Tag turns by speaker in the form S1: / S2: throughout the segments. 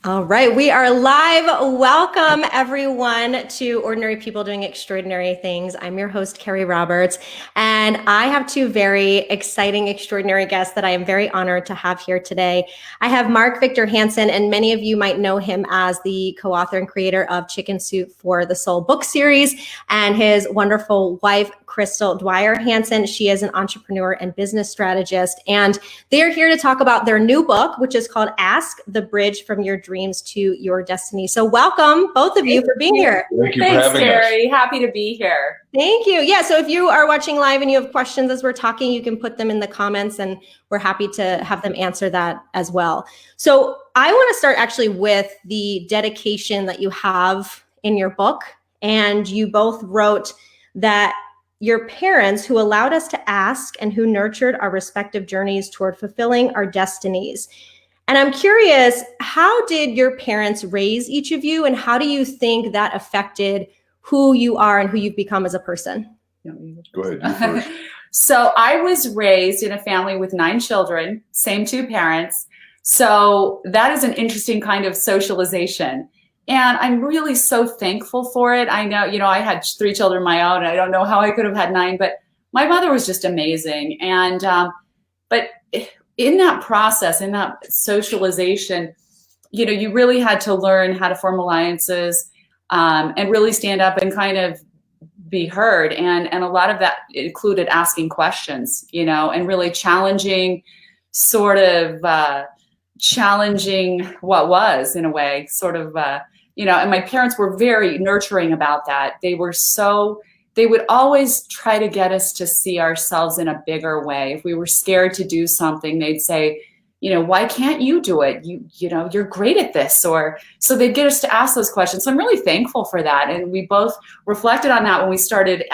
S1: All right, we are live. Welcome everyone to Ordinary People Doing Extraordinary Things. I'm your host, Keri Roberts, and I have two very exciting, extraordinary guests that I am very honored to have here today. I have Mark Victor Hansen, and many of you might know him as the co-author and creator of Chicken Soup for the Soul book series, and his wonderful wife, Crystal Dwyer Hansen. She is an entrepreneur and business strategist, and they are here to talk about their new book, which is called Ask: The Bridge from Your Dreams to Your Destiny. So welcome, both of you, for being here.
S2: Thank you for having us. Keri. Happy to be here.
S1: Thank you. Yeah, so if you are watching live and you have questions as we're talking, you can put them in the comments, and we're happy to have them answer that as well. So I want to start actually with the dedication that you have in your book. And you both wrote that your parents, who allowed us to ask and who nurtured our respective journeys toward fulfilling our destinies. And I'm curious, how did your parents raise each of you, and how do you think that affected who you are and who you've become as a person?
S2: Go ahead. So I was raised in a family with 9 children, same 2 parents. So that is an interesting kind of socialization. And I'm really so thankful for it. I know, I had 3 children of my own. I don't know how I could have had 9, but my mother was just amazing. And, but in that process, in that socialization, you really had to learn how to form alliances, and really stand up and kind of be heard. And a lot of that included asking questions, and really challenging what was, in a way, and my parents were very nurturing about that. They would always try to get us to see ourselves in a bigger way. If we were scared to do something, they'd say, why can't you do it? You're great at this. So they'd get us to ask those questions. So I'm really thankful for that. And we both reflected on that when we started,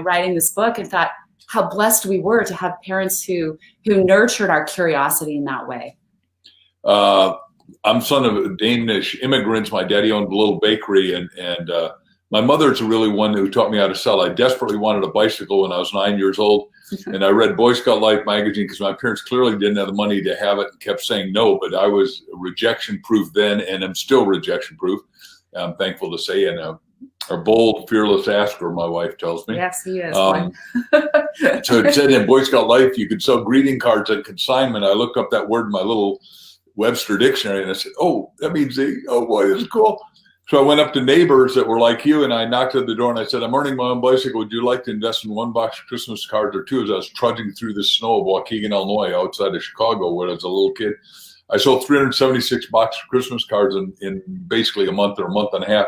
S2: writing this book, and thought how blessed we were to have parents who nurtured our curiosity in that way.
S3: I'm son of Danish immigrants. My daddy owned a little bakery, and my mother's really one who taught me how to sell. I desperately wanted a bicycle when I was 9 years old, and I read Boy Scout Life magazine because my parents clearly didn't have the money to have it and kept saying no, but I was rejection-proof then, and I'm still rejection-proof, I'm thankful to say, and a bold, fearless asker, my wife tells me.
S2: Yes, he is.
S3: So it said in Boy Scout Life you could sell greeting cards at consignment. I looked up that word in my little Webster dictionary, and I said, oh, that means oh boy, this is cool. So I went up to neighbors that were like you, and I knocked at the door, and I said, I'm earning my own bicycle. Would you like to invest in 1 box of Christmas cards or 2? As I was trudging through the snow of Waukegan, Illinois, outside of Chicago, when I was a little kid. I sold 376 boxes of Christmas cards in basically a month or a month and a half,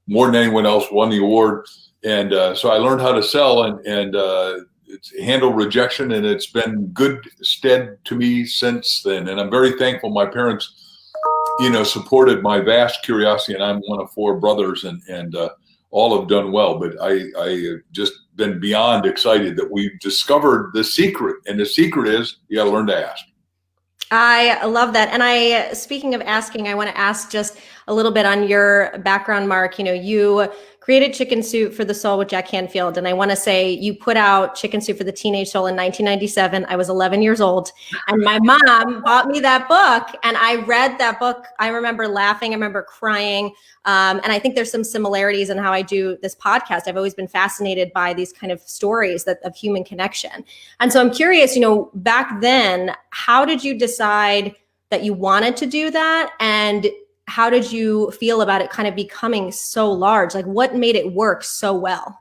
S3: more than anyone else, won the award. And so I learned how to sell and handle rejection, and it's been good stead to me since then. And I'm very thankful my parents, supported my vast curiosity, and I'm one of 4 brothers, and all have done well. But I just been beyond excited that we've discovered the secret, and the secret is you got to learn to ask.
S1: I love that. And speaking of asking, I want to ask just a little bit on your background, Mark. You created Chicken Soup for the Soul with Jack Canfield. And I want to say you put out Chicken Soup for the Teenage Soul in 1997. I was 11 years old, and my mom bought me that book, and I read that book. I remember laughing. I remember crying. And I think there's some similarities in how I do this podcast. I've always been fascinated by these kind of stories of human connection. And so I'm curious, back then, how did you decide that you wanted to do that? And how did you feel about it kind of becoming so large? Like, what made it work so well?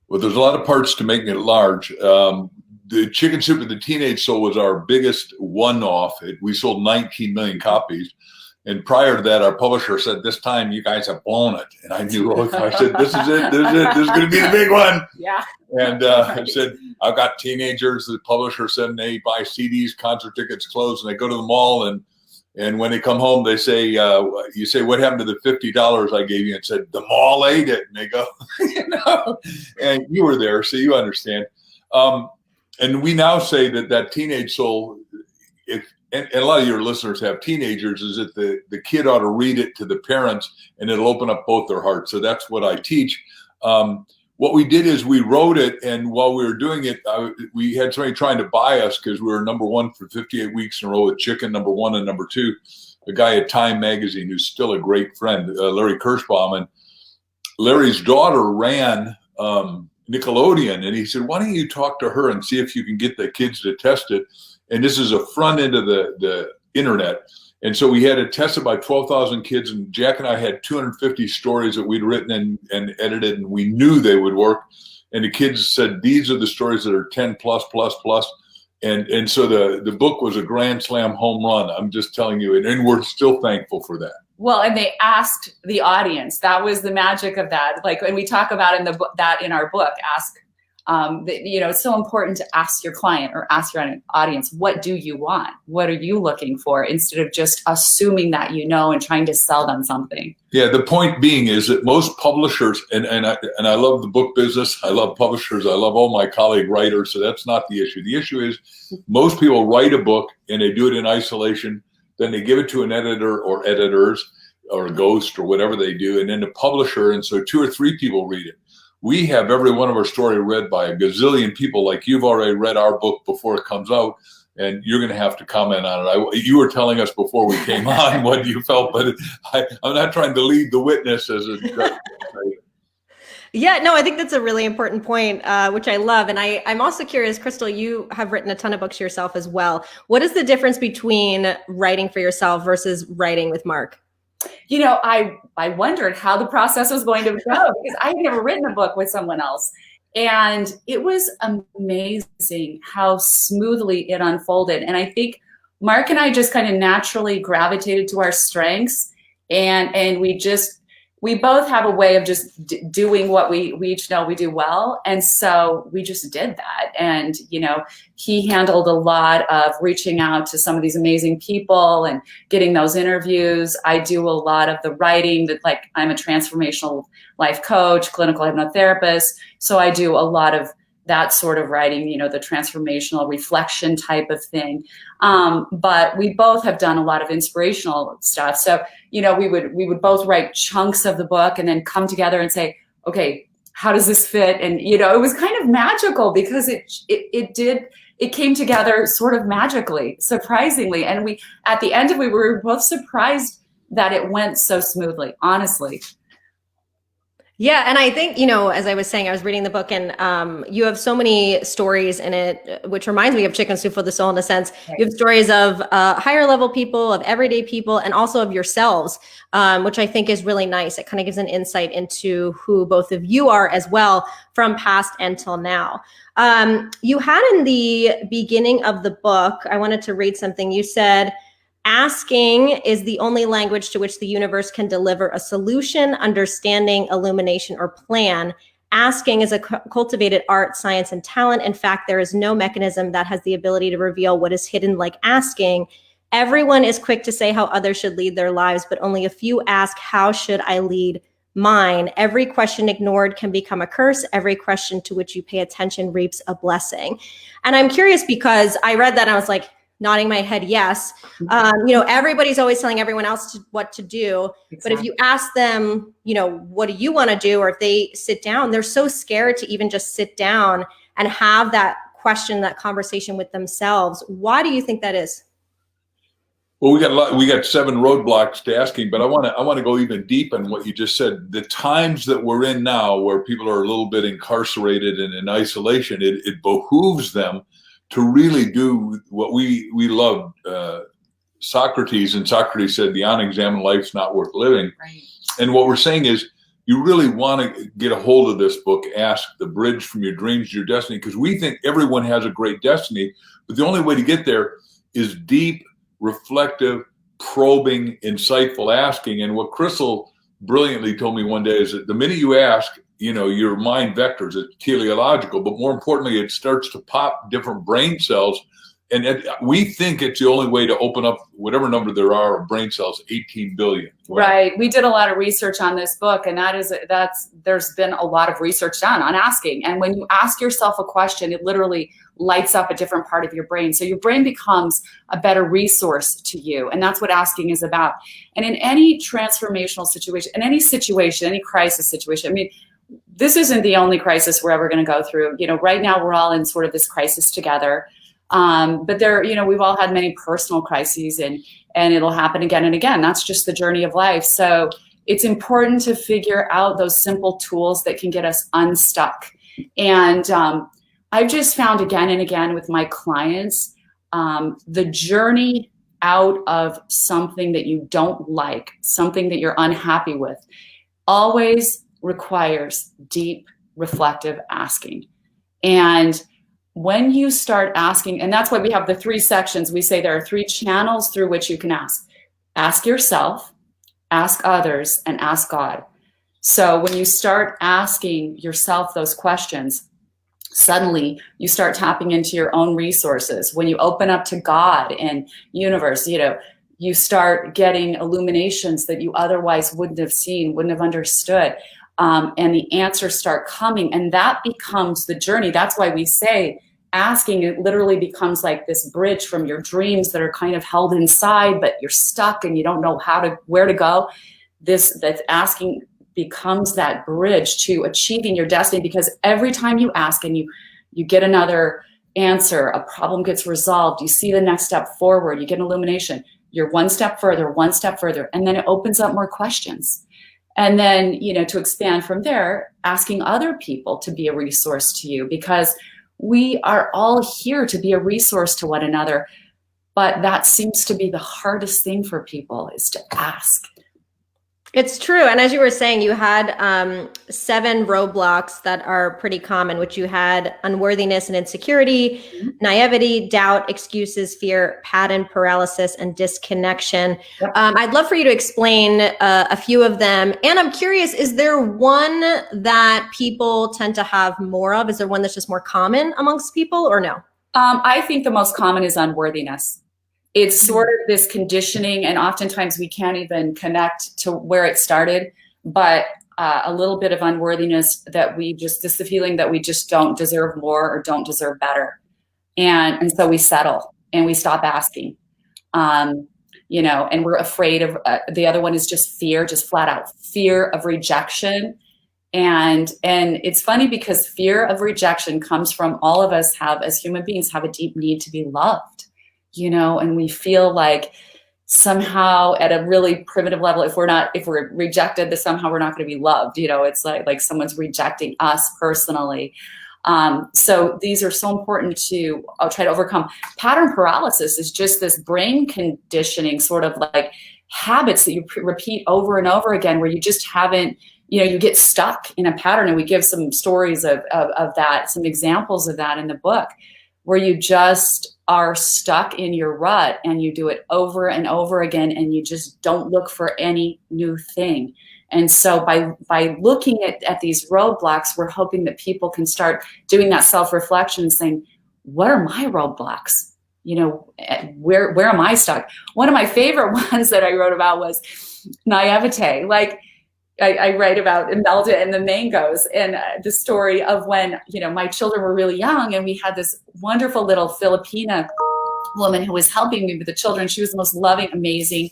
S3: Well, there's a lot of parts to making it large. The Chicken Soup of the Teenage Soul was our biggest one-off. We sold 19 million copies. And prior to that, our publisher said, this time you guys have blown it. And I knew, I said, this is it. This is going to be the big one.
S2: Yeah.
S3: And I said, I've got teenagers. The publisher said they buy CDs, concert tickets, clothes, and they go to the mall. And when they come home, they say, you say, what happened to the $50 I gave you? And said, the mall ate it. And they go, and you were there, so you understand. And we now say that teenage soul, and a lot of your listeners have teenagers, is that the kid ought to read it to the parents, and it'll open up both their hearts. So that's what I teach. What we did is we wrote it, and while we were doing it, we had somebody trying to buy us because we were number 1 for 58 weeks in a row with chicken, number 1 and number 2. a guy at Time Magazine who's still a great friend, Larry Kirschbaum. And Larry's daughter ran Nickelodeon, and he said, why don't you talk to her and see if you can get the kids to test it? And this is a front end of the internet. And so we had it tested by 12,000 kids, and Jack and I had 250 stories that we'd written and edited, and we knew they would work. And the kids said, these are the stories that are 10 plus. And so the book was a grand slam home run. I'm just telling you, and we're still thankful for that.
S2: Well, and they asked the audience. That was the magic of that. Like, and we talk about in the book, that in our book, ask, it's so important to ask your client or ask your audience, what do you want? What are you looking for? Instead of just assuming that you know and trying to sell them something.
S3: Yeah, the point being is that most publishers, and I love the book business, I love publishers, I love all my colleague writers, so that's not the issue. The issue is most people write a book and they do it in isolation, then they give it to an editor or editors or a ghost or whatever they do, and then the publisher, and so 2 or 3 people read it. We have every one of our story read by a gazillion people, like you've already read our book before it comes out, and you're going to have to comment on it. You were telling us before we came on what you felt, but I'm not trying to lead the witness as a
S1: Yeah, no, I think that's a really important point, which I love. And I'm also curious, Crystal, you have written a ton of books yourself as well. What is the difference between writing for yourself versus writing with Mark?
S2: I wondered how the process was going to go because I had never written a book with someone else. And it was amazing how smoothly it unfolded. And I think Mark and I just kind of naturally gravitated to our strengths. And we both have a way of just doing what we each know we do well. And so we just did that. And, he handled a lot of reaching out to some of these amazing people and getting those interviews. I do a lot of the writing I'm a transformational life coach, clinical hypnotherapist. So I do a lot of that sort of writing, the transformational reflection type of thing. But we both have done a lot of inspirational stuff. So, we would both write chunks of the book and then come together and say, okay, how does this fit? And, it was kind of magical because it came together sort of magically, surprisingly. And at the end of it, we were both surprised that it went so smoothly, honestly.
S1: Yeah. And I think, as I was saying, I was reading the book and you have so many stories in it, which reminds me of Chicken Soup for the Soul in a sense. Right. You have stories of higher level people, of everyday people, and also of yourselves, which I think is really nice. It kind of gives an insight into who both of you are as well from past until now. You had in the beginning of the book, I wanted to read something. You said, asking is the only language to which the universe can deliver a solution, understanding, illumination, or plan. Asking is a cultivated art, science, and talent. In fact, there is no mechanism that has the ability to reveal what is hidden like asking. Everyone is quick to say how others should lead their lives, but only a few ask, how should I lead mine? Every question ignored can become a curse. Every question to which you pay attention reaps a blessing. And I'm curious because I read that and I was like, nodding my head, yes. Everybody's always telling everyone else what to do. Exactly. But if you ask them, what do you want to do? Or if they sit down, they're so scared to even just sit down and have that question, that conversation with themselves. Why do you think that is?
S3: Well, we got 7 roadblocks to asking, but I want to go even deep in what you just said. The times that we're in now where people are a little bit incarcerated and in isolation, it behooves them to really do what we love. Socrates said, the unexamined life's not worth living.
S2: Right.
S3: And what we're saying is, you really want to get a hold of this book, Ask, the bridge from your dreams to your destiny, because we think everyone has a great destiny, but the only way to get there is deep, reflective, probing, insightful asking. And what Crystal brilliantly told me one day is that the minute you ask, your mind vectors, it's teleological, but more importantly, it starts to pop different brain cells. And we think it's the only way to open up whatever number there are of brain cells, 18 billion.
S2: Right. We did a lot of research on this book, and there's been a lot of research done on asking. And when you ask yourself a question, it literally lights up a different part of your brain. So your brain becomes a better resource to you. And that's what asking is about. And in any transformational situation, in any situation, any crisis situation, this isn't the only crisis we're ever going to go through. Right now we're all in sort of this crisis together. But we've all had many personal crises, and and it'll happen again and again. That's just the journey of life. So it's important to figure out those simple tools that can get us unstuck. And I've just found again and again with my clients, the journey out of something that you don't like, something that you're unhappy with, always requires deep, reflective asking. And when you start asking, and that's why we have the 3 sections, we say there are 3 channels through which you can ask. Ask yourself, ask others, and ask God. So when you start asking yourself those questions, suddenly you start tapping into your own resources. When you open up to God and universe, you start getting illuminations that you otherwise wouldn't have seen, wouldn't have understood. And the answers start coming, and that becomes the journey. That's why we say asking, it literally becomes like this bridge from your dreams that are kind of held inside, but you're stuck and you don't know where to go. That asking becomes that bridge to achieving your destiny, because every time you ask and you get another answer, a problem gets resolved, you see the next step forward, you get an illumination, you're one step further, and then it opens up more questions. And then, to expand from there, asking other people to be a resource to you, because we are all here to be a resource to one another. But that seems to be the hardest thing for people, is to ask.
S1: It's true. And as you were saying, you had 7 roadblocks that are pretty common, which you had unworthiness and insecurity, naivety, doubt, excuses, fear, pattern paralysis, and disconnection.
S2: Yep.
S1: I'd love for you to explain a few of them. And I'm curious, is there one that people tend to have more of? Is there one that's just more common amongst people, or no?
S2: I think the most common is unworthiness. It's sort of this conditioning, and oftentimes we can't even connect to where it started, but a little bit of unworthiness that this the feeling that we just don't deserve more or don't deserve better. And so we settle and we stop asking, and we're afraid of, the other one is just fear, just flat out fear of rejection. And it's funny, because fear of rejection comes from all of us as human beings have a deep need to be loved. And we feel like somehow at a really primitive level, if we're rejected, that somehow we're not going to be loved. It's like someone's rejecting us personally. So these are so important I'll try to overcome. Pattern paralysis is just this brain conditioning, sort of like habits that you repeat over and over again, where you just haven't, you get stuck in a pattern. And we give some stories of that, some examples of that in the book, where you just are stuck in your rut and you do it over and over again, and you just don't look for any new thing. And so by looking at these roadblocks, we're hoping that people can start doing that self-reflection and saying, what are my roadblocks? Where am I stuck? One of my favorite ones that I wrote about was naivete. Like, I write about Imelda and the mangoes, and the story of when, my children were really young, and we had this wonderful little Filipina woman who was helping me with the children. She was the most loving, amazing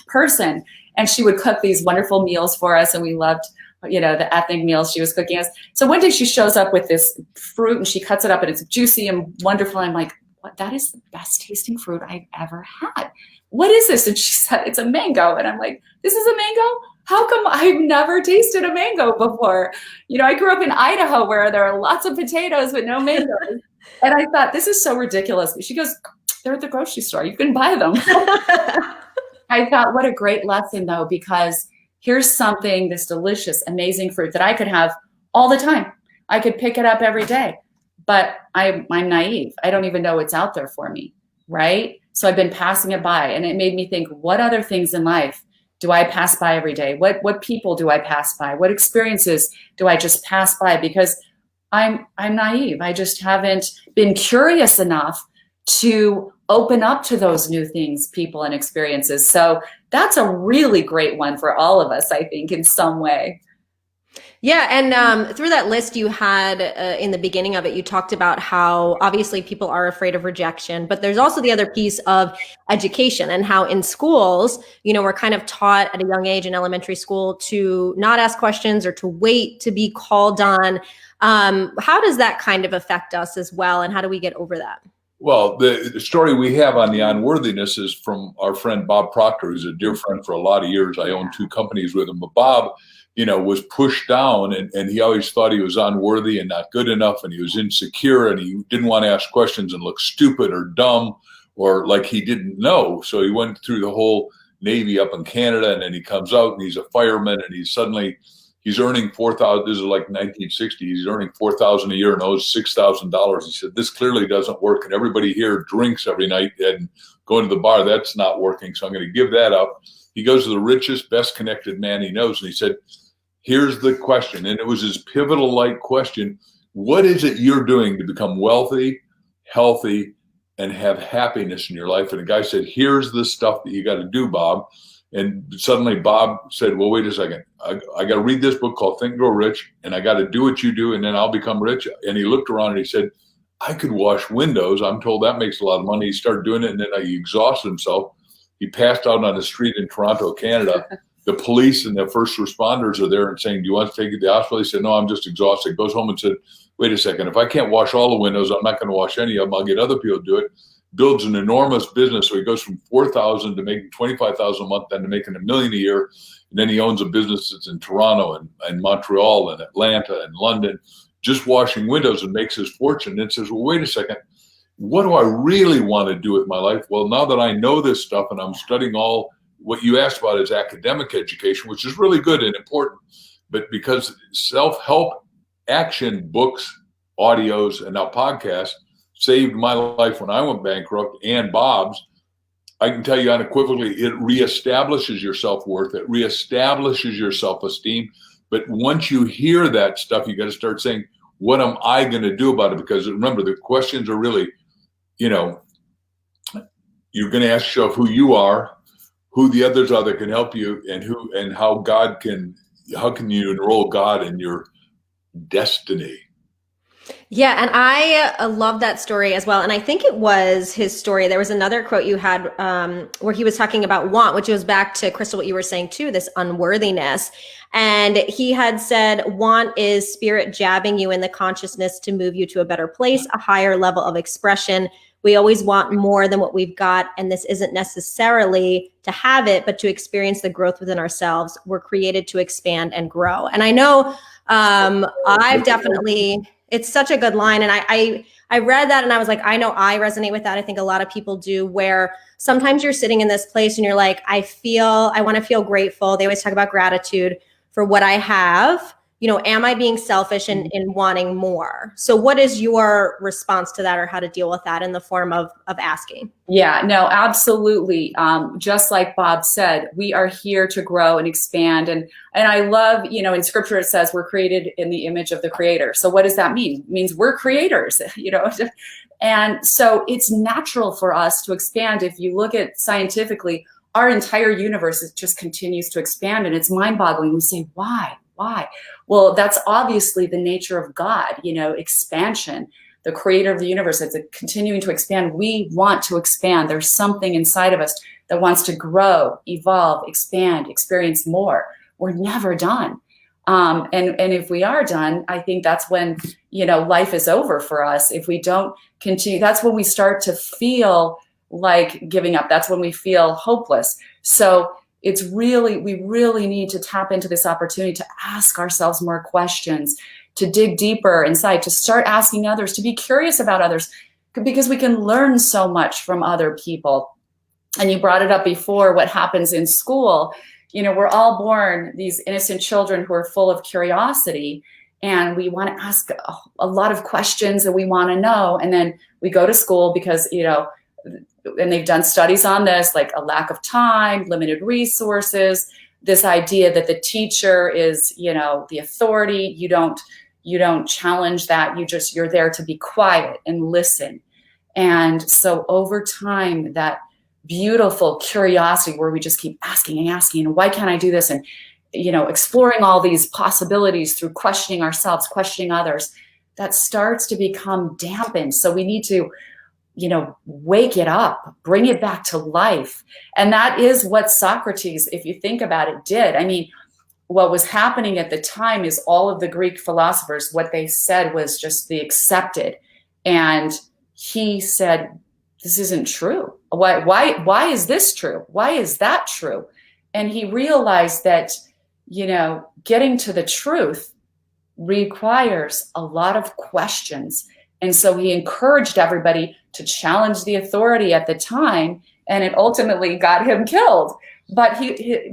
S2: person. And she would cook these wonderful meals for us, and we loved, the ethnic meals she was cooking us. So one day she shows up with this fruit, and she cuts it up, and it's juicy and wonderful. I'm like, what? That is the best tasting fruit I've ever had. What is this? And she said, it's a mango. And I'm like, this is a mango? How come I've never tasted a mango before? I grew up in Idaho, where there are lots of potatoes but no mangoes. And I thought, this is so ridiculous. She goes, they're at the grocery store. You can buy them. I thought, what a great lesson, though, because here's something, this delicious, amazing fruit that I could have all the time. I could pick it up every day. But I'm naive. I don't even know it's out there for me, right? So I've been passing it by. And it made me think, what other things in life do I pass by every day? What people do I pass by? What experiences do I just pass by? Because I'm naive. I just haven't been curious enough to open up to those new things, people, and experiences. So that's a really great one for all of us, I think, in some way.
S1: Yeah. And through that list you had in the beginning of it, you talked about how obviously people are afraid of rejection, but there's also the other piece of education, and how in schools, we're kind of taught at a young age in elementary school to not ask questions or to wait to be called on. How does that kind of affect us as well? And how do we get over that?
S3: Well, the story we have on the unworthiness is from our friend Bob Proctor, who's a dear friend for a lot of years. I own 2 companies with him. But Bob, was pushed down, and he always thought he was unworthy and not good enough, and he was insecure, and he didn't want to ask questions and look stupid or dumb or like he didn't know. So he went through the whole Navy up in Canada, and then he comes out and he's a fireman, and he's earning $4,000. This is like 1960. He's earning $4,000 a year and owes $6,000. He said, this clearly doesn't work. And everybody here drinks every night and going to the bar. That's not working. So I'm going to give that up. He goes to the richest, best connected man he knows. And he said, here's the question. And it was his pivotal like question. What is it you're doing to become wealthy, healthy, and have happiness in your life? And the guy said, here's the stuff that you got to do, Bob. And suddenly Bob said, well, wait a second. I got to read this book called Think and Grow Rich, and I got to do what you do, and then I'll become rich. And he looked around and he said, I could wash windows. I'm told that makes a lot of money. He started doing it, and then he exhausted himself. He passed out on the street in Toronto, Canada. The police and the first responders are there and saying, do you want to take you to the hospital? He said, no, I'm just exhausted. He goes home and said, wait a second. If I can't wash all the windows, I'm not going to wash any of them. I'll get other people to do it. Builds an enormous business. So he goes from 4,000 to making 25,000 a month, then to making $1 million a year. And then he owns a business that's in Toronto and Montreal and Atlanta and London, just washing windows, and makes his fortune. And says, well, wait a second. What do I really want to do with my life? Well, now that I know this stuff and I'm studying all what you asked about is academic education, which is really good and important. But because self-help action books, audios, and now podcasts saved my life when I went bankrupt and Bob's, I can tell you unequivocally, it reestablishes your self-worth. It reestablishes your self-esteem. But once you hear that stuff, you got to start saying, what am I going to do about it? Because remember, the questions are really, you're going to ask yourself who you are, who the others are that can help you, and how can you enroll God in your destiny?
S1: Yeah, and I love that story as well. And I think it was his story. There was another quote you had where he was talking about want, which goes back to, Crystal, what you were saying too, this unworthiness. And he had said, want is spirit jabbing you in the consciousness to move you to a better place, a higher level of expression. We always want more than what we've got. And this isn't necessarily to have it, but to experience the growth within ourselves. We're created to expand and grow. And I know I've definitely... It's such a good line. And I read that and I was like, I know I resonate with that. I think a lot of people do, where sometimes you're sitting in this place and you're like, I want to feel grateful. They always talk about gratitude for what I have. Am I being selfish in wanting more? So what is your response to that, or how to deal with that in the form of asking?
S2: Yeah, no, absolutely. Just like Bob said, we are here to grow and expand. And I love, in scripture, it says we're created in the image of the creator. So what does that mean? It means we're creators, And so it's natural for us to expand. If you look at scientifically, our entire universe just continues to expand, and it's mind-boggling. We say, why? Why? Well, that's obviously the nature of God, expansion, the creator of the universe. It's continuing to expand. We want to expand. There's something inside of us that wants to grow, evolve, expand, experience more. We're never done. And if we are done, I think that's when, life is over for us. If we don't continue, that's when we start to feel like giving up. That's when we feel hopeless. So we really need to tap into this opportunity to ask ourselves more questions, to dig deeper inside, to start asking others, to be curious about others, because we can learn so much from other people. And you brought it up before, what happens in school. We're all born these innocent children who are full of curiosity, and we want to ask a lot of questions that we want to know. And then we go to school because, and they've done studies on this, like a lack of time, limited resources, this idea that the teacher is, the authority. You don't challenge that. You're there to be quiet and listen. And so over time, that beautiful curiosity where we just keep asking and asking, why can't I do this? And, exploring all these possibilities through questioning ourselves, questioning others, that starts to become dampened. So we need to, wake it up, bring it back to life. And that is what Socrates, if you think about it, did. I mean, what was happening at the time is all of the Greek philosophers, what they said was just the accepted. And he said, this isn't true. Why is this true? Why is that true? And he realized that, getting to the truth requires a lot of questions. And so he encouraged everybody to challenge the authority at the time, and it ultimately got him killed. But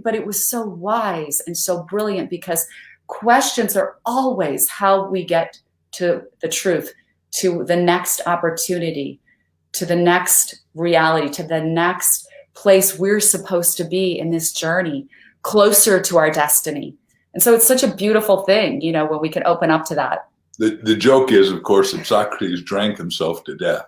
S2: but it was so wise and so brilliant, because questions are always how we get to the truth, to the next opportunity, to the next reality, to the next place we're supposed to be in this journey, closer to our destiny. And so it's such a beautiful thing, when we can open up to that.
S3: The joke is, of course, that Socrates drank himself to death.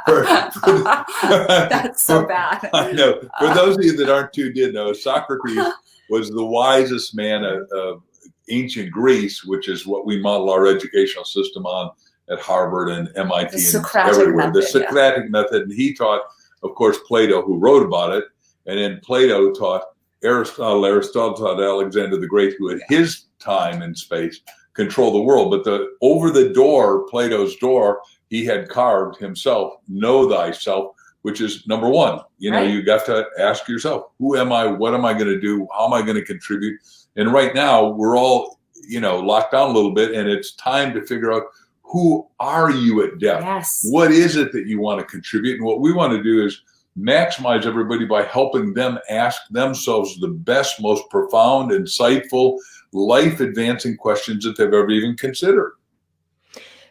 S2: That's so bad.
S3: I know. For those of you that aren't tuned in, though, Socrates was the wisest man of ancient Greece, which is what we model our educational system on at Harvard and MIT and everywhere. The Socratic method. And he taught, of course, Plato, who wrote about it. And then Plato taught Aristotle. Aristotle taught Alexander the Great, who at his time and space control the world. But over the door, Plato's door, he had carved himself, know thyself, which is number one. You got to ask yourself, who am I? What am I going to do? How am I going to contribute? And right now we're all, locked down a little bit, and it's time to figure out, who are you at depth?
S2: Yes.
S3: What is it that you want to contribute? And what we want to do is maximize everybody by helping them ask themselves the best, most profound, insightful, life-advancing questions that they've ever even considered.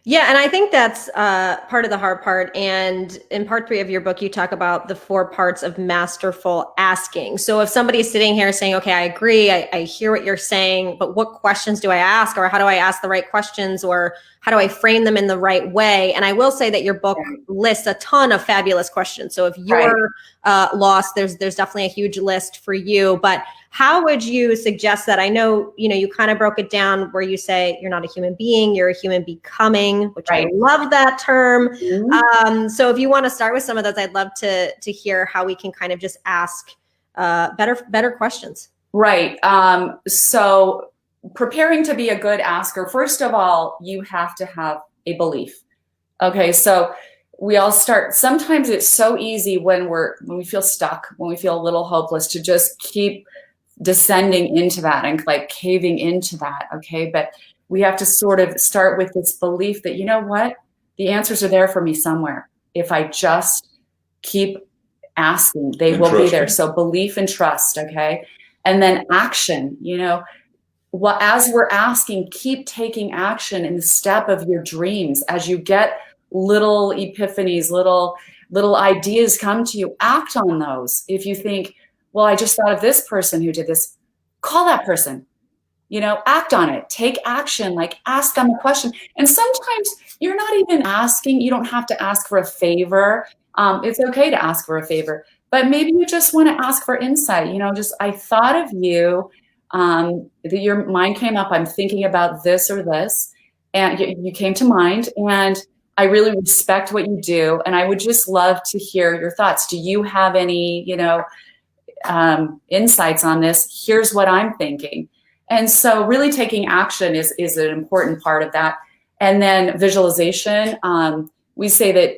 S1: Yeah, and I think that's part of the hard part. And in part 3 of your book, you talk about the 4 parts of masterful asking. So if somebody's sitting here saying, okay, I agree, I hear what you're saying, but what questions do I ask? Or how do I ask the right questions? Or how do I frame them in the right way? And I will say that your book lists a ton of fabulous questions. So if you're lost, there's definitely a huge list for you. But how would you suggest that? I know, you kind of broke it down where you say you're not a human being, you're a human becoming, which I love that term. Mm-hmm. So if you want to start with some of those, I'd love to hear how we can kind of just ask better questions.
S2: Right. So preparing to be a good asker, first of all, you have to have a belief. Okay. So we all start, sometimes it's so easy when we feel stuck, when we feel a little hopeless, to just keep descending into that and like caving into that. Okay. But we have to sort of start with this belief that, you know what, the answers are there for me somewhere. If I just keep asking, they will be there. So belief and trust. Okay. And then action, as we're asking, keep taking action in the step of your dreams. As you get little epiphanies, little ideas come to you, act on those. If you think, well, I just thought of this person who did this, call that person, act on it, take action, like ask them a question. And sometimes you're not even asking, you don't have to ask for a favor. It's okay to ask for a favor, but maybe you just want to ask for insight, I thought of you, that your mind came up, I'm thinking about this or this, and you came to mind, and I really respect what you do, and I would just love to hear your thoughts. Do you have any, insights on this? Here's what I'm thinking. And so really taking action is an important part of that. And then visualization, we say that,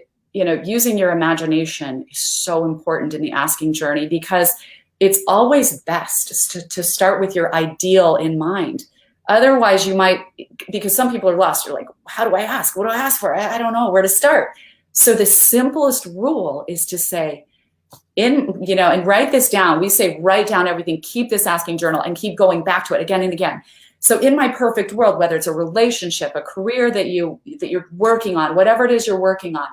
S2: using your imagination is so important in the asking journey, because it's always best to start with your ideal in mind. Otherwise you might, because some people are lost, you're like, how do I ask? What do I ask for? I don't know where to start. So the simplest rule is to say, and write this down. We say, write down everything, keep this asking journal and keep going back to it again and again. So in my perfect world, whether it's a relationship, a career that you're working on, whatever it is you're working on,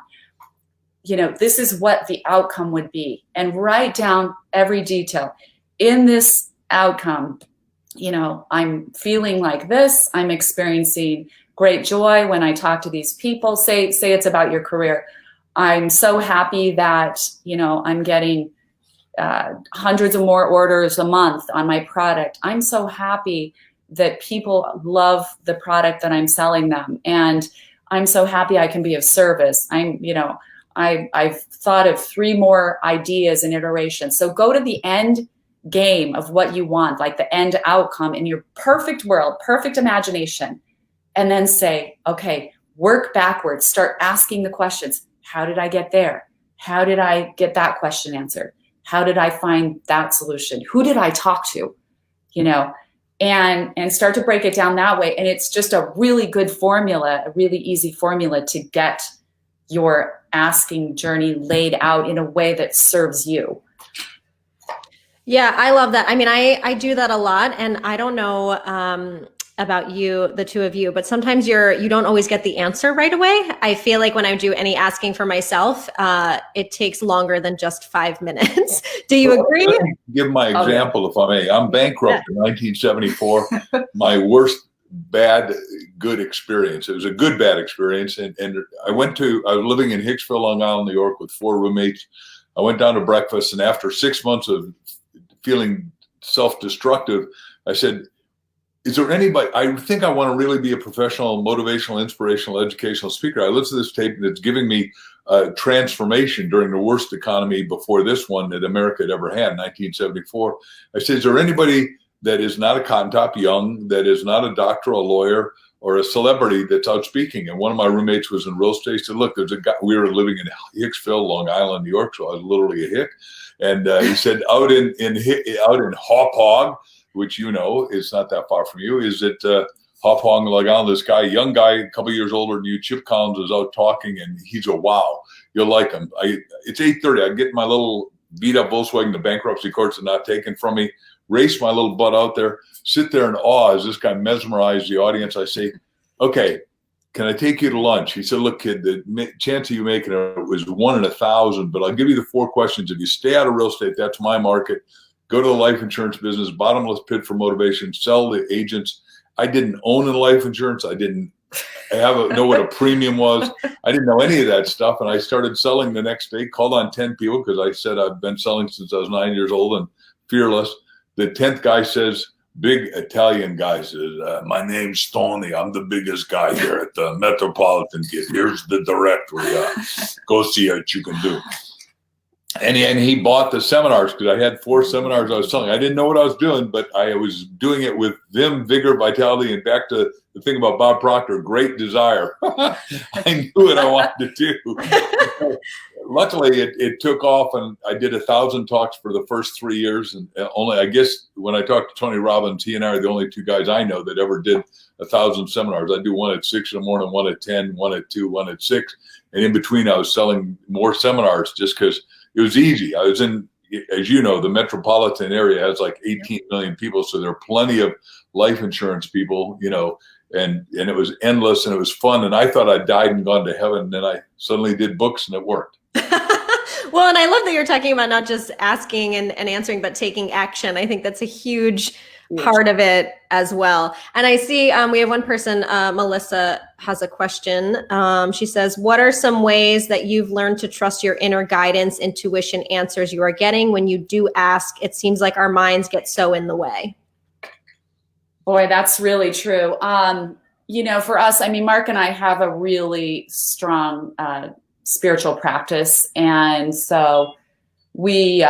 S2: this is what the outcome would be, and write down every detail in this outcome. I'm feeling like this, I'm experiencing great joy when I talk to these people. Say it's about your career. I'm so happy that, I'm getting hundreds of more orders a month on my product. I'm so happy that people love the product that I'm selling them. And I'm so happy I can be of service. I've thought of 3 more ideas and iterations. So go to the end game of what you want, like the end outcome in your perfect world, perfect imagination. And then say, okay, work backwards, start asking the questions. How did I get there? How did I get that question answered? How did I find that solution? Who did I talk to? You know, and start to break it down that way. And it's just a really good formula, a really easy formula to get your asking journey laid out in a way that serves you.
S1: Yeah, I love that. I mean, I do that a lot, and I don't know about you, the two of you, but sometimes you don't always get the answer right away. I feel like when I do any asking for myself, it takes longer than just 5 minutes. Do you agree?
S3: Let me give my example, if I may. I'm bankrupt in 1974. My worst good experience. It was a good bad experience, and I was living in Hicksville, Long Island, New York, with 4 roommates. I went down to breakfast, and after 6 months of feeling self-destructive, I said, is there anybody, I think I want to really be a professional, motivational, inspirational, educational speaker. I listened to this tape and it's giving me a transformation during the worst economy before this one that America had ever had, 1974. I said, is there anybody that is not a cotton top young, that is not a doctor, a lawyer, or a celebrity that's out speaking? And one of my roommates was in real estate. He said, look, there's a guy, we were living in Hicksville, Long Island, New York, so I was literally a hick. And he said, out in Hauppauge, which you know is not that far from you, is it Hauppauge, Long Island, this guy, young guy, a couple years older than you, Chip Collins, is out talking, and he's a wow. You'll like him. It's 8:30. I get my little beat up Volkswagen, the bankruptcy courts are not taken from me, race my little butt out there, sit there in awe as this guy mesmerized the audience. I say, okay, can I take you to lunch? He said, look, kid, the chance of you making it was 1 in 1,000, but I'll give you the 4 questions. If you stay out of real estate, that's my market. Go to the life insurance business, bottomless pit for motivation, sell the agents. I didn't own a life insurance. I didn't know what a premium was. I didn't know any of that stuff. And I started selling the next day, called on 10 people because I said I've been selling since I was 9 years old and fearless. The 10th guy says, big Italian guy says, my name's Tony. I'm the biggest guy here at the Metropolitan Kid. Here's the directory. Go see what you can do. And he bought the seminars because I had 4 seminars I was selling. I didn't know what I was doing, but I was doing it with vim, vigor, vitality, and back to the thing about Bob Proctor, great desire. I knew what I wanted to do. Luckily, it took off, and I did 1,000 talks for the first 3 years. And only, I guess, when I talked to Tony Robbins, he and I are the only 2 guys I know that ever did 1,000 seminars. I do one at 6 in the morning, one at 10, one at 2, one at 6. And in between, I was selling more seminars just because it was easy. I was in, as you know, the metropolitan area has like 18 million people. So there are plenty of life insurance people, you know, and it was endless and it was fun. And I thought I'd died and gone to heaven. And then I suddenly did books and it worked.
S1: Well, and I love that you're talking about not just asking and answering, but taking action. I think that's a huge part of it as well. And I see we have one person, Melissa has a question. She says, what are some ways that you've learned to trust your inner guidance, intuition, answers you are getting when you do ask? It seems like our minds get so in the way.
S2: Boy, that's really true. You know, for us, I mean, Mark and I have a really strong spiritual practice. And so we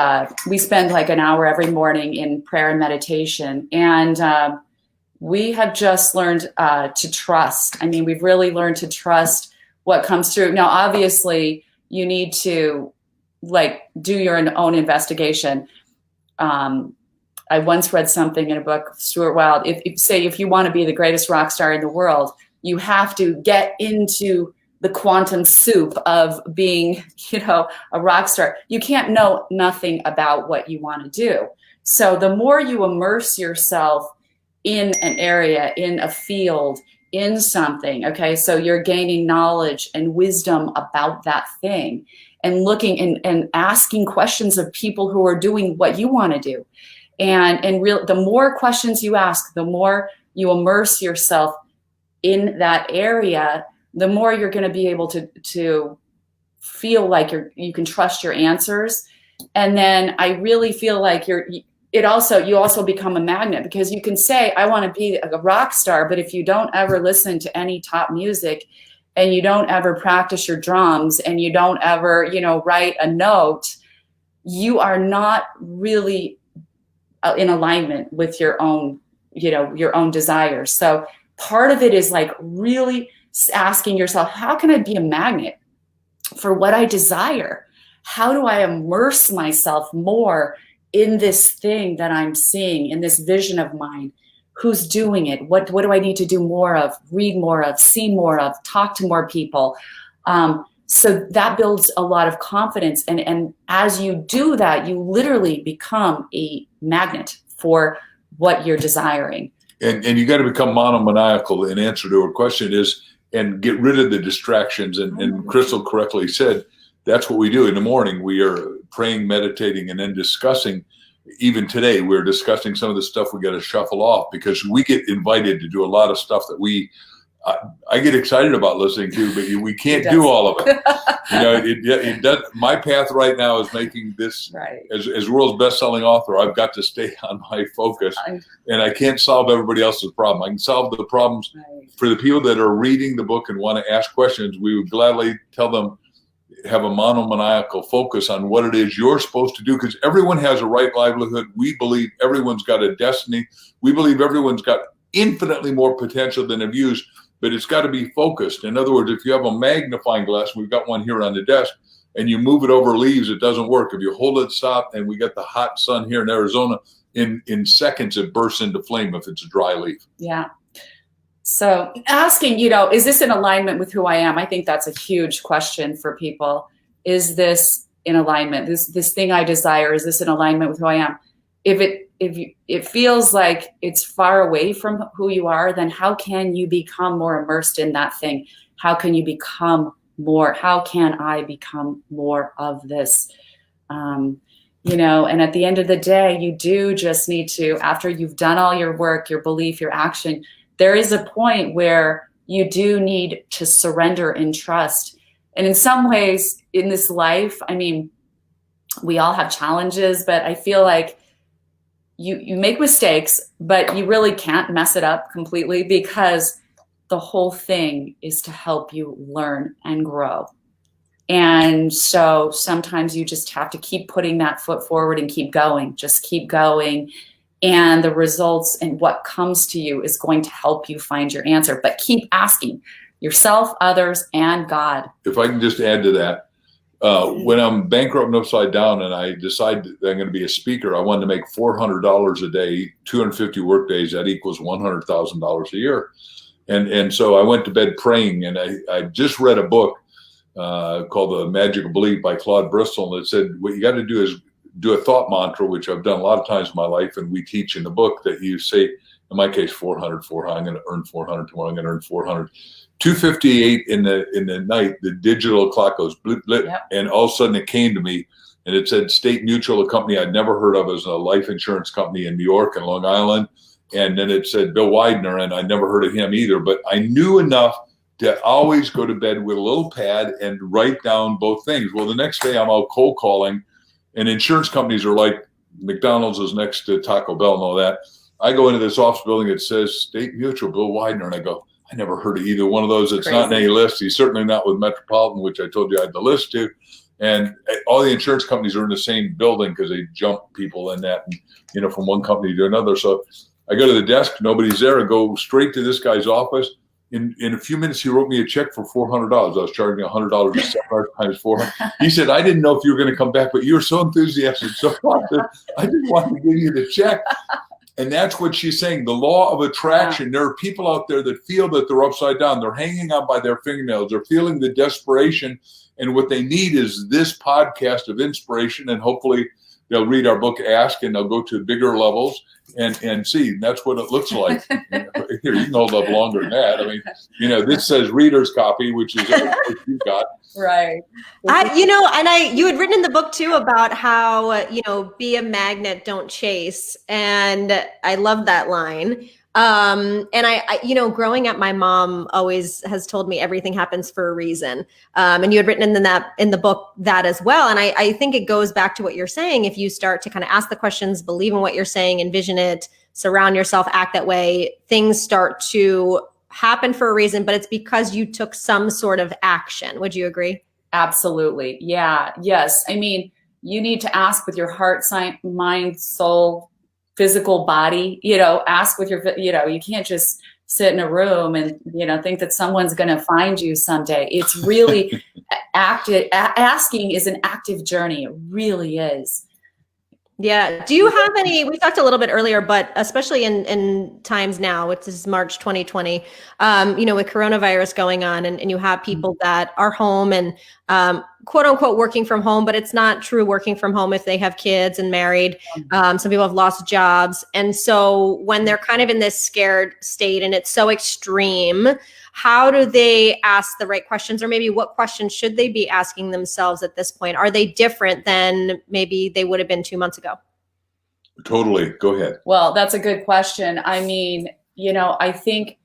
S2: spend like an hour every morning in prayer and meditation. And we have just learned to trust. I mean, we've really learned to trust what comes through. Now, obviously, you need to like do your own investigation. I once read something in a book, Stuart Wilde, if you want to be the greatest rock star in the world, you have to get into the quantum soup of being, you know, a rock star. You can't know nothing about what you want to do. So the more you immerse yourself in an area, in a field, in something, okay, so you're gaining knowledge and wisdom about that thing and looking and asking questions of people who are doing what you want to do. And the more questions you ask, the more you immerse yourself in that area, the more you're going to be able to feel like you can trust your answers. And then I really feel like you also become a magnet, because you can say, I want to be a rock star, but if you don't ever listen to any top music and you don't ever practice your drums and you don't ever, you know, write a note, you are not really in alignment with your own, you know, your own desires. So part of it is like really asking yourself, how can I be a magnet for what I desire? How do I immerse myself more in this thing that I'm seeing, in this vision of mine? Who's doing it? What do I need to do more of, read more of, see more of, talk to more people? So that builds a lot of confidence. And as you do that, you literally become a magnet for what you're desiring.
S3: And you got to become monomaniacal. In answer to her question is, and get rid of the distractions. And Crystal correctly said, that's what we do in the morning. We are praying, meditating, and then discussing. Even today, we're discussing some of the stuff we got to shuffle off, because we get invited to do a lot of stuff that I get excited about listening to, but we can't do all of it. It does. My path right now is making this,
S2: right,
S3: as world's best-selling author, I've got to stay on my focus, and I can't solve everybody else's problem. I can solve the problems for the people that are reading the book and want to ask questions. We would gladly tell them, have a monomaniacal focus on what it is you're supposed to do, because everyone has a right livelihood. We believe everyone's got a destiny. We believe everyone's got infinitely more potential than they've used, but it's got to be focused. In other words, if you have a magnifying glass, we've got one here on the desk, and you move it over leaves, it doesn't work. If you hold it stop, and we got the hot sun here in Arizona, in seconds it bursts into flame if it's a dry leaf.
S2: Yeah. So asking, is this in alignment with who I am? I think that's a huge question for people. Is this in alignment? This thing I desire, is this in alignment with who I am? If it feels like it's far away from who you are, then how can you become more immersed in that thing? How can you become more? How can I become more of this? And at the end of the day, you do just need to, after you've done all your work, your belief, your action, there is a point where you do need to surrender and trust. And in some ways in this life, I mean, we all have challenges, but I feel like you make mistakes, but you really can't mess it up completely, because the whole thing is to help you learn and grow. And so sometimes you just have to keep putting that foot forward and keep going, just keep going. And the results and what comes to you is going to help you find your answer. But keep asking yourself, others, and God.
S3: If I can just add to that, when I'm bankrupt and upside down and I decide that I'm going to be a speaker, I wanted to make $400 a day, 250 work days. That equals $100,000 a year. And so I went to bed praying, and I just read a book called The Magic of Belief by Claude Bristol. And it said, what you got to do is do a thought mantra, which I've done a lot of times in my life, and we teach in the book, that you say, in my case, 400, I'm going to earn 400 tomorrow, I'm going to earn 400. 2:58 in the night, the digital clock goes blip, blip, and all of a sudden it came to me, and it said State Mutual, a company I'd never heard of, as a life insurance company in New York and Long Island. And then it said Bill Widener, and I never heard of him either, but I knew enough to always go to bed with a little pad and write down both things. Well, the next day I'm out cold calling, and insurance companies are like, McDonald's is next to Taco Bell and all that. I go into this office building, it says State Mutual, Bill Widener, and I go, I never heard of either one of those. It's not in any list. He's certainly not with Metropolitan, which I told you I had the list to. And all the insurance companies are in the same building because they jump people in that, and, from one company to another. So I go to the desk, nobody's there. I go straight to this guy's office. In a few minutes, he wrote me a check for $400. I was charging $100 a seminar times 400. He said, I didn't know if you were going to come back, but you were so enthusiastic, so positive. I just wanted to give you the check. And that's what she's saying. The law of attraction. There are people out there that feel that they're upside down. They're hanging on by their fingernails. They're feeling the desperation. And what they need is this podcast of inspiration. And hopefully they'll read our book, Ask, and they'll go to bigger levels and see. And that's what it looks like. Here, you can hold up longer than that. I mean, this says reader's copy, which is what you got.
S2: Right.
S1: You had written in the book too about how, be a magnet, don't chase. And I love that line. And I growing up, my mom always has told me everything happens for a reason. And you had written in the book that as well. And I think it goes back to what you're saying. If you start to kind of ask the questions, believe in what you're saying, envision it, surround yourself, act that way, things start to happen for a reason, but it's because you took some sort of action. Would you agree?
S2: Absolutely. Yeah. Yes. I mean, you need to ask with your heart, mind, soul, physical body, ask with your, you can't just sit in a room and, think that someone's going to find you someday. It's really asking is an active journey. It really is.
S1: Yeah. Do you have any, we talked a little bit earlier, but especially in times now, which is March 2020, with coronavirus going on and you have people that are home and quote unquote working from home, but it's not true working from home if they have kids and married. Some people have lost jobs. And so when they're kind of in this scared state and it's so extreme, how do they ask the right questions, or maybe what questions should they be asking themselves at this point? Are they different than maybe they would have been 2 months ago?
S3: Totally. Go ahead.
S2: Well, that's a good question. I mean, I think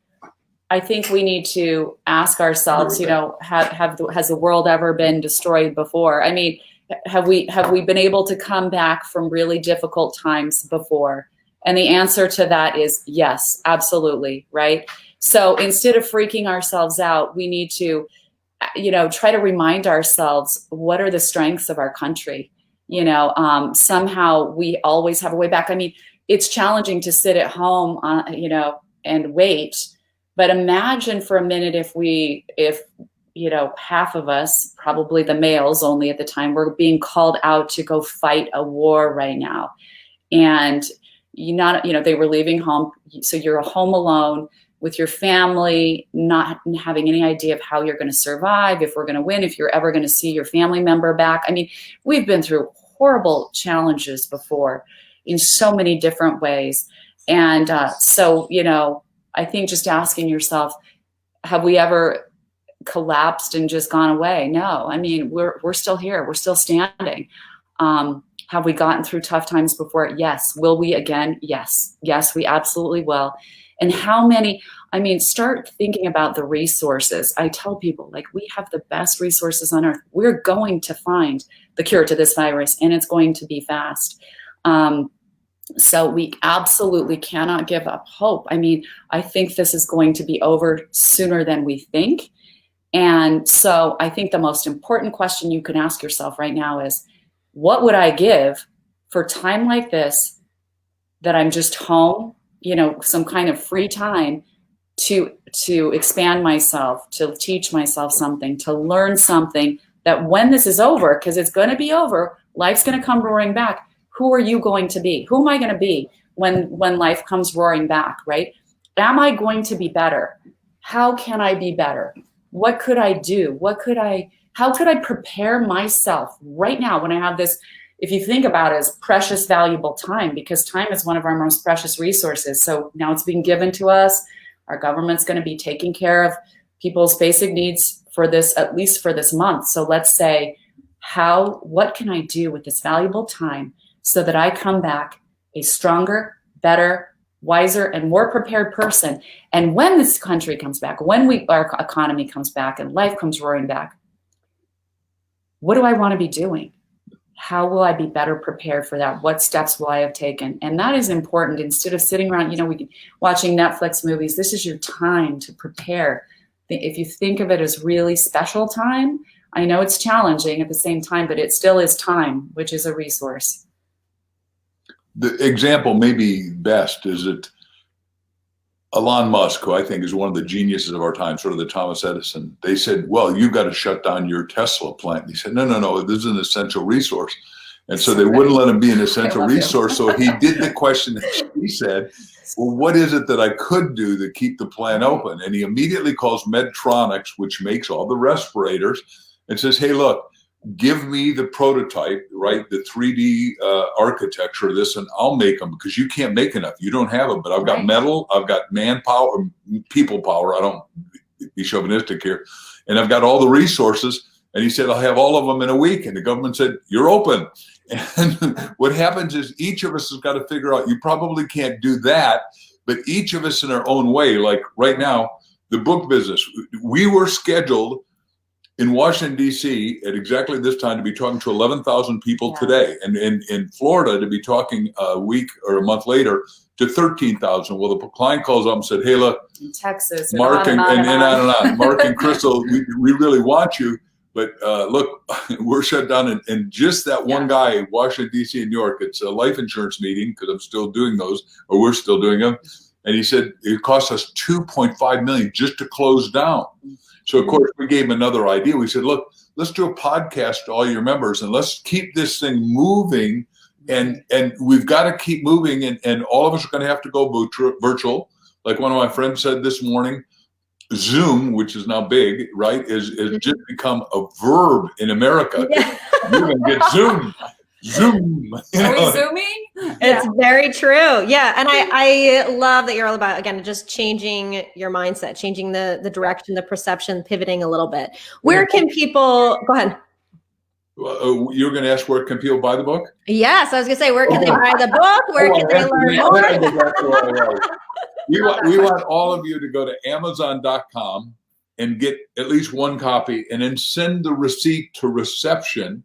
S2: we need to ask ourselves, has the world ever been destroyed before? I mean, have we been able to come back from really difficult times before? And the answer to that is yes, absolutely, right? So instead of freaking ourselves out, we need to, try to remind ourselves, what are the strengths of our country? Somehow we always have a way back. I mean, it's challenging to sit at home, and wait. But imagine for a minute if half of us, probably the males only at the time, were being called out to go fight a war right now. And they were leaving home. So you're home alone with your family, not having any idea of how you're going to survive, if we're going to win, if you're ever going to see your family member back. I mean, we've been through horrible challenges before in so many different ways. And I think just asking yourself, have we ever collapsed and just gone away? No, I mean, we're still here. We're still standing. Have we gotten through tough times before? Yes. Will we again? Yes. Yes, we absolutely will. And how many, start thinking about the resources. I tell people, we have the best resources on earth. We're going to find the cure to this virus, and it's going to be fast. So we absolutely cannot give up hope. I mean, I think this is going to be over sooner than we think. And so I think the most important question you can ask yourself right now is, what would I give for time like this, that I'm just home, some kind of free time to expand myself, to teach myself something, to learn something, that when this is over, because it's going to be over, life's going to come roaring back. Who are you going to be? Who am I going to be when life comes roaring back, right? Am I going to be better? How can I be better? What could I do? How could I prepare myself right now when I have this, if you think about it, as precious, valuable time, because time is one of our most precious resources. So now it's being given to us. Our government's going to be taking care of people's basic needs for this, at least for this month. So let's say, what can I do with this valuable time so that I come back a stronger, better, wiser, and more prepared person? And when this country comes back, when our economy comes back and life comes roaring back, what do I want to be doing? How will I be better prepared for that? What steps will I have taken? And that is important. Instead of sitting around, watching Netflix movies, this is your time to prepare. If you think of it as really special time, I know it's challenging at the same time, but it still is time, which is a resource.
S3: The example maybe best is that Elon Musk, who I think is one of the geniuses of our time, sort of the Thomas Edison, they said, well, you've got to shut down your Tesla plant. And he said, no, this is an essential resource. And so they wouldn't let him be an essential resource. So he did the question that he said, well, what is it that I could do to keep the plant open? And he immediately calls Medtronics, which makes all the respirators, and says, hey, look, give me the prototype, right? The 3D architecture of this, and I'll make them, because you can't make enough. You don't have them, but I've got metal, I've got manpower, people power. I don't be chauvinistic here. And I've got all the resources. And he said, I'll have all of them in a week. And the government said, you're open. And what happens is each of us has got to figure out, you probably can't do that, but each of us in our own way, like right now, the book business, we were scheduled in Washington, D.C. at exactly this time to be talking to 11,000 people today, and in Florida to be talking a week or a month later to 13,000. Well, the client calls up and said, hey, look,
S2: in Texas,
S3: Mark and on. Mark and Crystal, we really want you, But look, we're shut down, and just that one guy, Washington, D.C. and New York, it's a life insurance meeting because I'm still doing those, or we're still doing them. And he said it cost us $2.5 million just to close down. So, of course, we gave him another idea. We said, look, let's do a podcast to all your members, and let's keep this thing moving. And we've got to keep moving, and all of us are going to have to go virtual. Like one of my friends said this morning, Zoom, which is now big, right, is just become a verb in America.
S1: Yeah.
S3: You're going to get Zoom. Zoom.
S2: Are we zooming?
S1: It's very true. Yeah. And I love that you're all about, again, just changing your mindset, changing the direction, the perception, pivoting a little bit. Where can people, go ahead.
S3: You're going to ask where can people buy the book?
S1: Yes. I was going to say, where can they buy the book? Where can they learn more?
S3: We want all of you to go to Amazon.com and get at least one copy, and then send the receipt to reception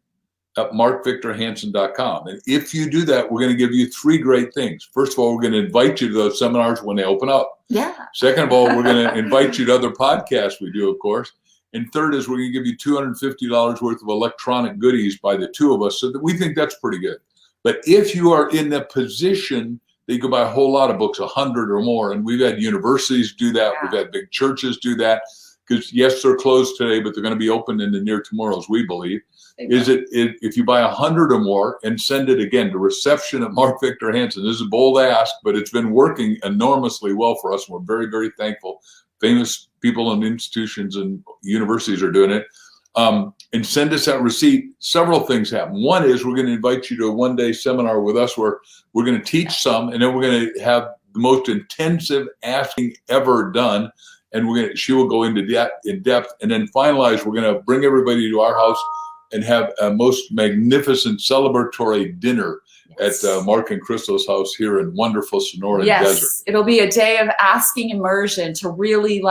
S3: at markvictorhansen.com. And if you do that, we're going to give you 3 great things. First of all, we're going to invite you to those seminars when they open up.
S2: Yeah.
S3: Second of all, we're going to invite you to other podcasts we do, of course. And third is we're going to give you $250 worth of electronic goodies by the 2 of us. So that we think that's pretty good. But if you are in the position that you can buy a whole lot of books, 100 or more, and we've had universities do that. We've had big churches do that. Because yes, they're closed today, but they're going to be open in the near tomorrows, we believe. If you buy 100 or more and send it again to reception at Mark Victor Hansen. This is a bold ask, but it's been working enormously well for us. We're very, very thankful. Famous people and institutions and universities are doing it. And send us that receipt. Several things happen. One is we're going to invite you to a one-day seminar with us where we're going to teach some, and then we're going to have the most intensive asking ever done. And she will go into in depth, and then finalize. We're going to bring everybody to our house and have a most magnificent celebratory dinner at Mark and Crystal's house here in wonderful Sonoran Desert.
S2: It'll be a day of asking immersion to really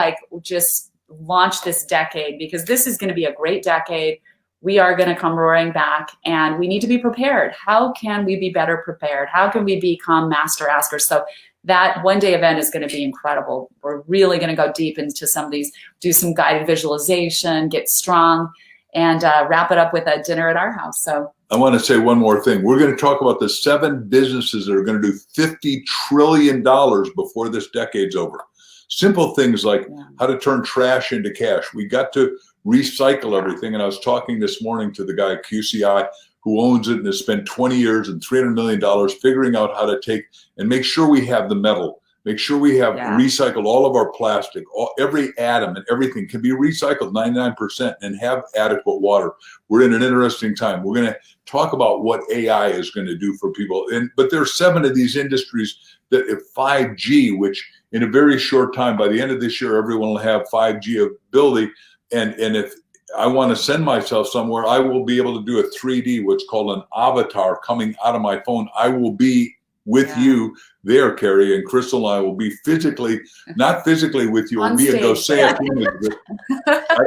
S2: just launch this decade, because this is going to be a great decade. We are going to come roaring back, and we need to be prepared. How can we be better prepared? How can we become master askers? So that one-day event is going to be incredible. We're really going to go deep into some of these, do some guided visualization, get strong, and wrap it up with a dinner at our house. So
S3: I want to say one more thing. We're going to talk about the 7 businesses that are going to do $50 trillion before this decade's over. Simple things like how to turn trash into cash. We got to recycle everything. And I was talking this morning to the guy at QCI who owns it and has spent 20 years and $300 million figuring out how to take and make sure we have the metal, make sure we have recycled all of our plastic, every atom and everything can be recycled 99% and have adequate water. We're in an interesting time. We're going to talk about what AI is going to do for people. But there are 7 of these industries that if 5G, which in a very short time, by the end of this year, everyone will have 5G ability. And if I want to send myself somewhere, I will be able to do a 3D, what's called an avatar coming out of my phone. I will be with you there, Keri, and Crystal and I will be physically, not physically with you, we'll be in those same things.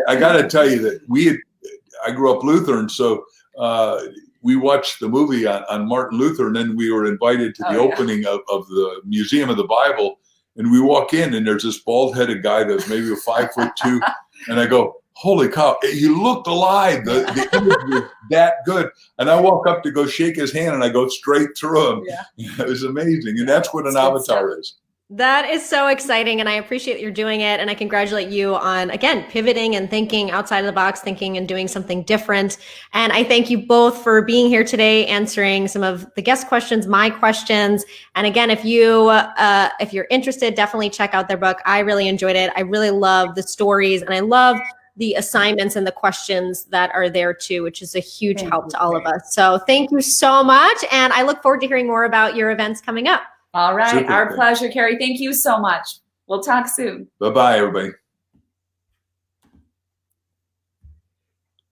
S3: I got to tell you that I grew up Lutheran, so we watched the movie on Martin Luther, and then we were invited to the opening of the Museum of the Bible, and we walk in, and there's this bald-headed guy that's maybe 5'2", and I go, holy cow, you looked alive. The image was that good. And I walk up to go shake his hand, and I go straight through him. It was amazing. And that's what an avatar is.
S1: That is so exciting. And I appreciate that you're doing it. And I congratulate you on, again, pivoting and thinking outside of the box, thinking and doing something different. And I thank you both for being here today, answering some of the guest questions, my questions. And again, if you're interested, definitely check out their book. I really enjoyed it. I really love the stories, and I love the assignments and the questions that are there too, which is a huge help to all of us. So thank you so much. And I look forward to hearing more about your events coming up.
S2: All right. Our pleasure, Keri. Thank you so much. We'll talk soon.
S3: Bye-bye, everybody.